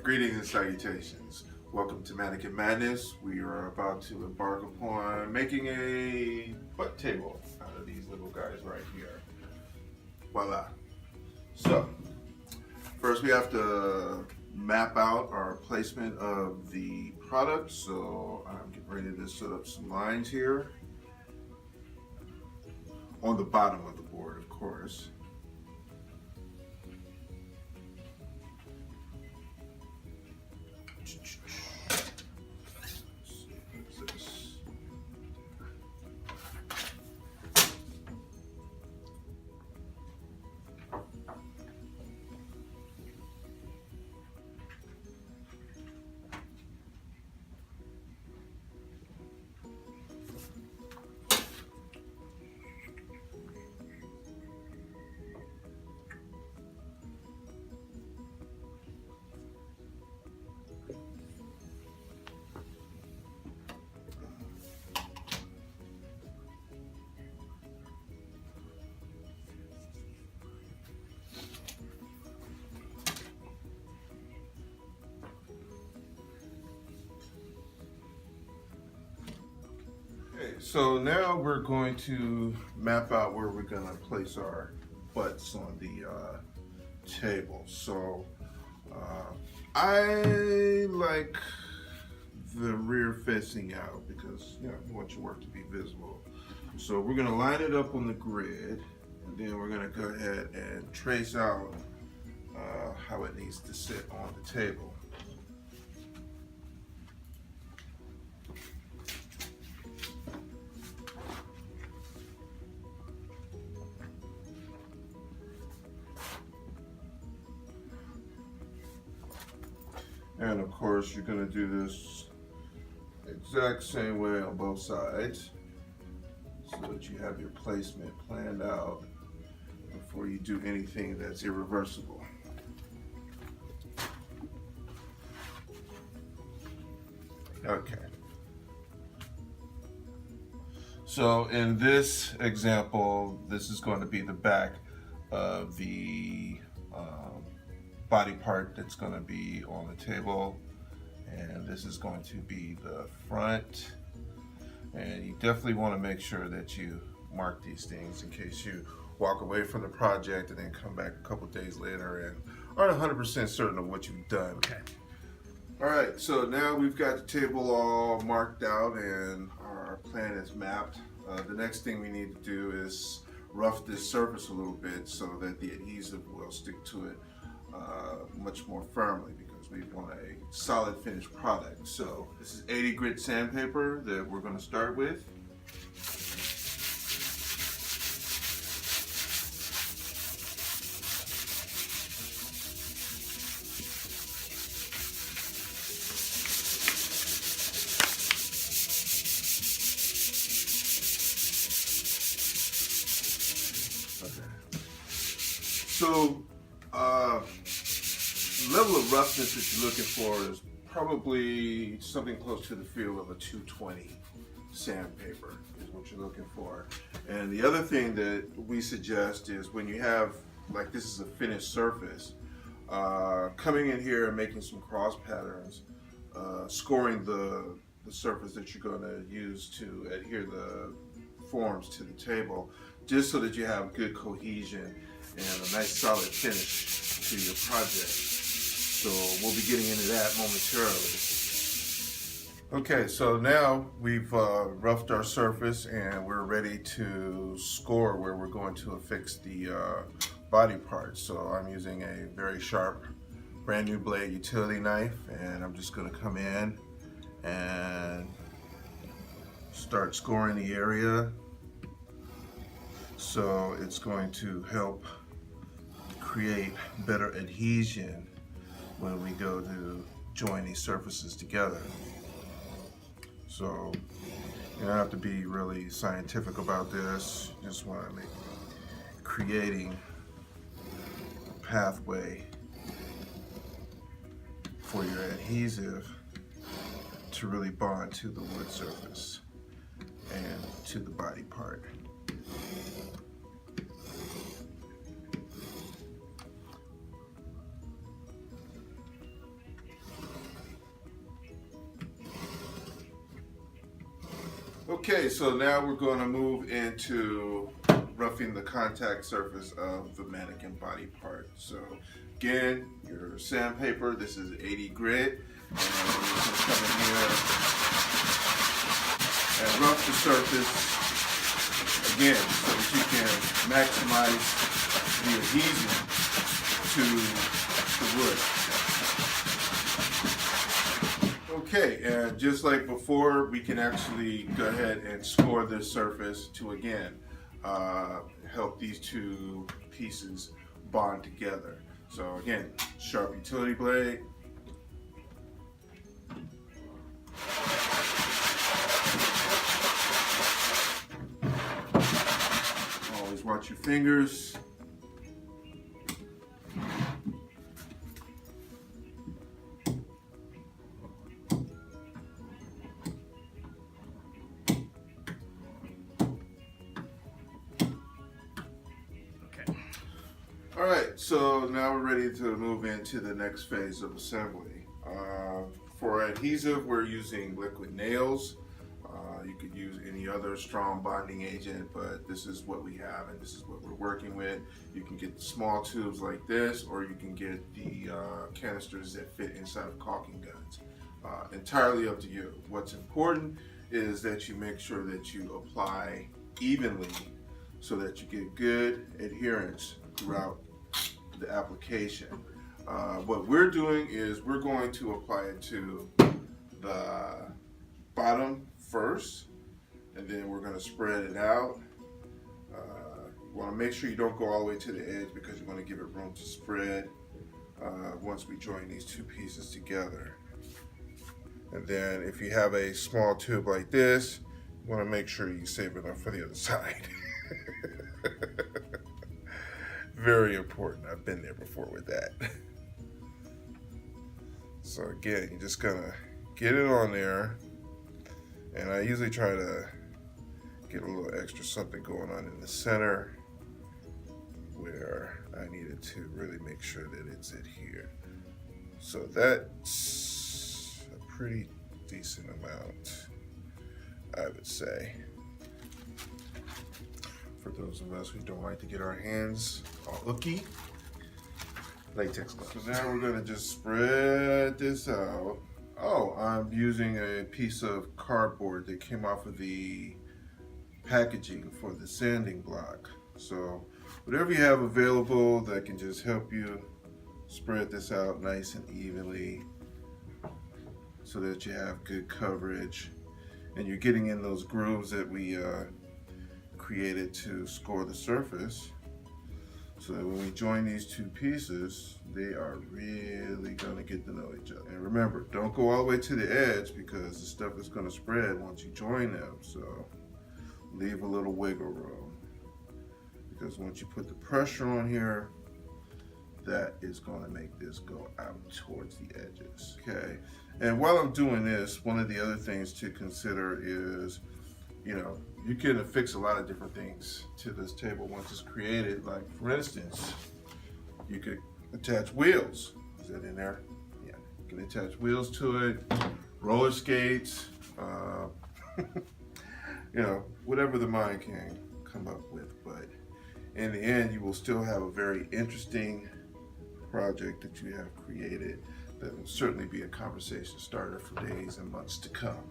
Greetings and salutations. Welcome to Mannequin Madness. We are about to embark upon making a butt table out of these little guys right here. Voila. So, first we have to map out our placement of the product. So I'm getting ready to set up some lines here on the bottom of the board, of course. So now we're going to map out where we're going to place our butts on the table. So I like the rear facing out because you want your work to be visible. So we're going to line it up on the grid, and then we're going to go ahead and trace out how it needs to sit on the table. And of course, you're going to do this exact same way on both sides so that you have your placement planned out before you do anything that's irreversible. Okay. So in this example, this is going to be the back of the body part that's going to be on the table, and this is going to be the front. And you definitely want to make sure that you mark these things in case you walk away from the project and then come back a couple days later and aren't 100% certain of what you've done. Okay. All right, so now we've got the table all marked out and our plan is mapped. The next thing we need to do is rough this surface a little bit so that the adhesive will stick to it much more firmly, because we want a solid finished product. So this is 80 grit sandpaper that we're going to start with. Okay. So level of roughness that you're looking for is probably something close to the feel of a 220 sandpaper is what you're looking for. And the other thing that we suggest is when you have, like, this is a finished surface, coming in here and making some cross patterns, scoring the surface that you're going to use to adhere the forms to the table, just so that you have good cohesion and a nice solid finish to your project. So we'll be getting into that momentarily. Okay, so now we've roughed our surface and we're ready to score where we're going to affix the body part. So I'm using a very sharp brand new blade utility knife, and I'm just going to come in and start scoring the area. So it's going to help create better adhesion when we go to join these surfaces together. So you don't have to be really scientific about this. You just want to make creating a pathway for your adhesive to really bond to the wood surface and to the body part. Okay, so now we're going to move into roughing the contact surface of the mannequin body part. So again, your sandpaper, this is 80 grit, and you can come in here and rough the surface again so that you can maximize the adhesion to the wood. Okay, and just like before, we can actually go ahead and score this surface to again help these two pieces bond together. So again, sharp utility blade. Always watch your fingers. All right, so now we're ready to move into the next phase of assembly. For adhesive, we're using liquid nails. You could use any other strong bonding agent, but this is what we have and this is what we're working with. You can get small tubes like this, or you can get the canisters that fit inside of caulking guns. Entirely up to you. What's important is that you make sure that you apply evenly so that you get good adherence throughout the application. What we're doing is we're going to apply it to the bottom first, and then we're going to spread it out. You want to make sure you don't go all the way to the edge because you want to give it room to spread once we join these two pieces together. And then if you have a small tube like this, you want to make sure you save enough for the other side. Very important. I've been there before with that. So again, you're just gonna get it on there, and I usually try to get a little extra something going on in the center where I needed to really make sure that it's adhered. So that's a pretty decent amount, I would say. For those of us who don't like to get our hands all hooky, latex gloves. So now we're gonna just spread this out. Oh, I'm using a piece of cardboard that came off of the packaging for the sanding block. So whatever you have available that can just help you spread this out nice and evenly so that you have good coverage and you're getting in those grooves that we created to score the surface, so that when we join these two pieces, they are really going to get to know each other. And remember, don't go all the way to the edge because the stuff is going to spread once you join them. So leave a little wiggle room, because once you put the pressure on here, that is going to make this go out towards the edges. Okay, and while I'm doing this, one of the other things to consider is, you can affix a lot of different things to this table once it's created. Like, for instance, you could attach wheels. Is that in there? Yeah, you can attach wheels to it, roller skates, whatever the mind can come up with. But in the end, you will still have a very interesting project that you have created that will certainly be a conversation starter for days and months to come.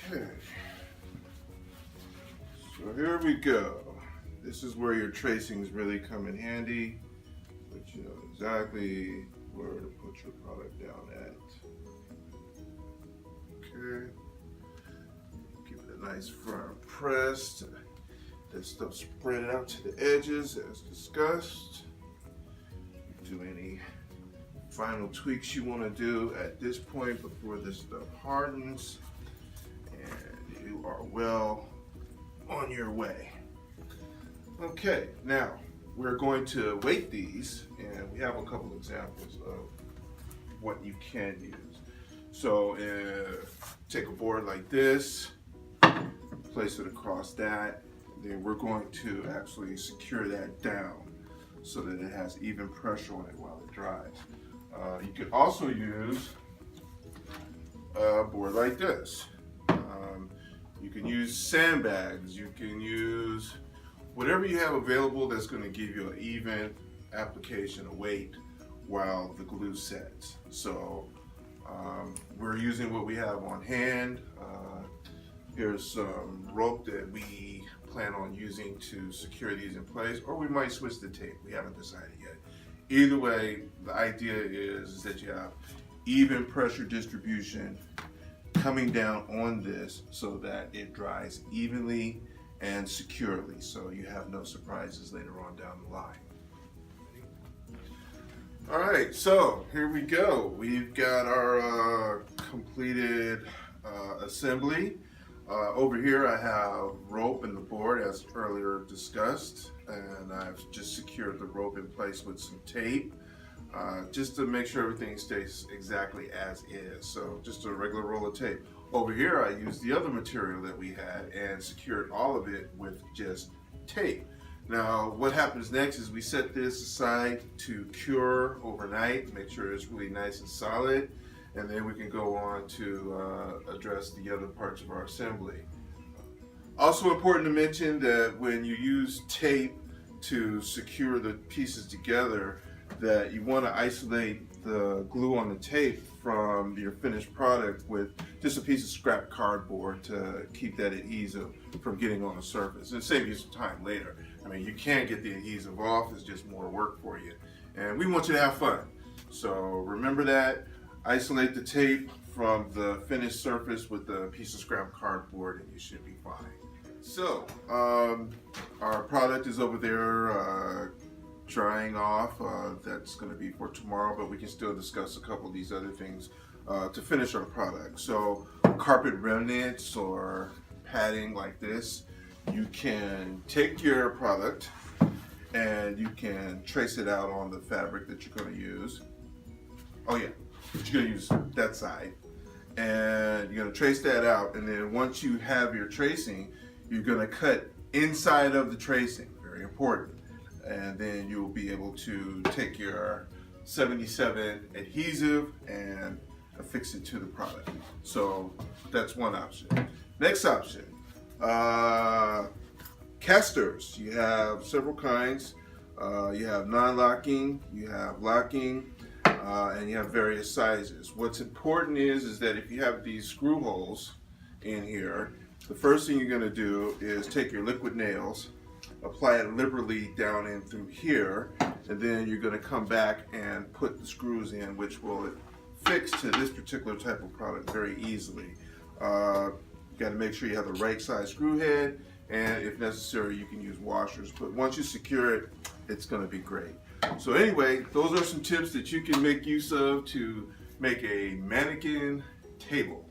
Okay, so here we go. This is where your tracings really come in handy, but you know exactly where to put your product down at. Okay, give it a nice firm press to that stuff spread it out to the edges as discussed. Do any final tweaks you want to do at this point before this stuff hardens, and you are well on your way. Okay, now we're going to weight these, and we have a couple examples of what you can use. So take a board like this, place it across that, then we're going to actually secure that down so that it has even pressure on it while it dries. You could also use a board like this. You can use sandbags, you can use whatever you have available that's going to give you an even application of weight while the glue sets. So we're using what we have on hand. Here's some rope that we plan on using to secure these in place, or we might switch the tape. We haven't decided yet. Either way, the idea is that you have even pressure distribution coming down on this so that it dries evenly and securely, so you have no surprises later on down the line. All right, so here we go. We've got our completed assembly. Over here I have rope and the board as earlier discussed, and I've just secured the rope in place with some tape just to make sure everything stays exactly as is. So just a regular roll of tape. Over here I used the other material that we had and secured all of it with just tape. Now what happens next is we set this aside to cure overnight, make sure it's really nice and solid, and then we can go on to address the other parts of our assembly. Also important to mention that when you use tape to secure the pieces together, that you want to isolate the glue on the tape from your finished product with just a piece of scrap cardboard to keep that adhesive from getting on the surface and save you some time later. I mean, you can get the adhesive off, it's just more work for you. And we want you to have fun. So remember that, isolate the tape from the finished surface with a piece of scrap cardboard and you should be fine. So, our product is over there drying off. That's going to be for tomorrow, but we can still discuss a couple of these other things to finish our product. So carpet remnants or padding like this, you can take your product and you can trace it out on the fabric that you're going to use. Oh yeah, but you're going to use that side. And you're going to trace that out, and then once you have your tracing, you're going to cut inside of the tracing, very important. And then you'll be able to take your 77 adhesive and affix it to the product. So that's one option. Next option, casters. You have several kinds. You have non-locking, you have locking, and you have various sizes. What's important is that if you have these screw holes in here, the first thing you're going to do is take your liquid nails, apply it liberally down in through here, and then you're going to come back and put the screws in, which will fix to this particular type of product very easily. You got to make sure you have the right size screw head, and if necessary you can use washers, but once you secure it, it's going to be great. So anyway, those are some tips that you can make use of to make a mannequin table.